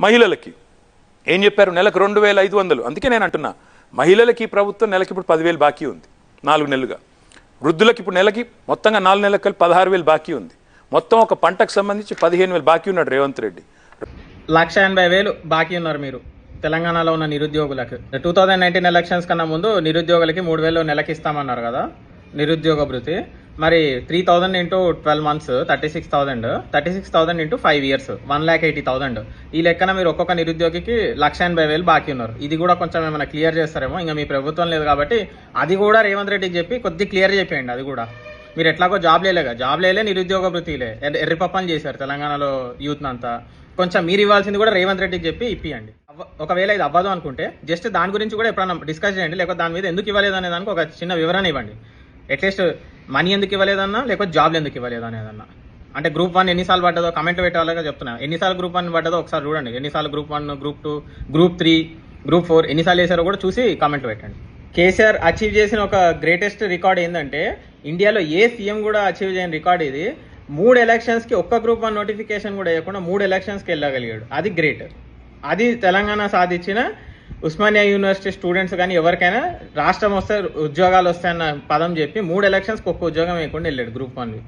మహిళలకి ఏం చెప్పారు? నెలకు 2500. అందుకే నేను అంటున్నా, మహిళలకి ప్రభుత్వం నెలకి ఇప్పుడు 10,000 బాకీ ఉంది 4 నెలలుగా. వృద్ధులకి ఇప్పుడు నెలకి మొత్తంగా 4 నెలలకు కలిపి 16,000 బాకీ ఉంది. మొత్తం ఒక పంటకు సంబంధించి 15,000 బాకీ ఉన్నాడు రేవంత్ రెడ్డి. 1,80,000 బాకీ ఉన్నారు మీరు తెలంగాణలో ఉన్న నిరుద్యోగులకు. 2019 ఎలక్షన్స్ కన్నా ముందు నిరుద్యోగులకి 3,000 నెలకి ఇస్తామన్నారు కదా నిరుద్యోగ భృతి. మరి 3,000 ఇంటూ 12 months 36,000, 36,000 ఇంటూ 5 years 1,80,000. ఈ లెక్కన మీరు ఒక్కొక్క నిరుద్యోగికి 1,80,000 బాకీ ఉన్నారు. ఇది కూడా కొంచెం ఏమైనా క్లియర్ చేస్తారేమో. ఇంకా మీ ప్రభుత్వం లేదు కాబట్టి అది కూడా రేవంత్ రెడ్డికి చెప్పి కొద్దిగా క్లియర్ చేయండి. అది కూడా మీరు ఎట్లాగో జాబ్ లేలే నిరుద్యోగ భృతిలే ఎర్రిపప్పని చేశారు తెలంగాణలో యూత్ అంతా. కొంచెం మీరు ఇవ్వాల్సింది కూడా రేవంత్ రెడ్డికి చెప్పి ఇప్పియండి. ఒకవేళ ఇది అవ్వదు అనుకుంటే జస్ట్ దాని గురించి కూడా ఎప్పుడైనా డిస్కస్ చేయండి. లేకపోతే దాని మీద ఎందుకు ఇవ్వలేదు అనే దానికి ఒక చిన్న వివరణ ఇవ్వండి. అట్లీస్ట్ మనీ ఎందుకు ఇవ్వలేదన్నా, లేకపోతే జాబ్లు ఎందుకు ఇవ్వలేదు అనేదన్నా. అంటే Group 1 ఎన్నిసార్లు పడ్డదో కమెంట్ పెట్టాలిగా చెప్తున్నా. ఎన్నిసార్లు Group 1 పడ్డదో ఒకసారి చూడండి. ఎన్నిసార్లు Group 1, Group 2, Group 3, Group 4 ఎన్నిసార్లు వేసారో కూడా చూసి కామెంట్ పెట్టండి. కేసీఆర్ అచీవ్ చేసిన ఒక గ్రేటెస్ట్ రికార్డ్ ఏంటంటే, ఇండియాలో ఏ సీఎం కూడా అచీవ్ చేయని రికార్డ్ ఇది. 3 ఎలక్షన్స్కి ఒక్క Group 1 నోటిఫికేషన్ కూడా వేయకుండా 3 ఎలక్షన్స్కి వెళ్ళగలిగాడు. అది గ్రేట్. అది తెలంగాణ సాధించిన ఉస్మానియా యూనివర్సిటీ స్టూడెంట్స్ కానీ ఎవరికైనా రాష్ట్రం వస్తే ఉద్యోగాలు వస్తాయన్న పదం చెప్పి 3 ఎలక్షన్స్కి ఒక్క ఉద్యోగం వేయకుండా వెళ్ళాడు Group 1.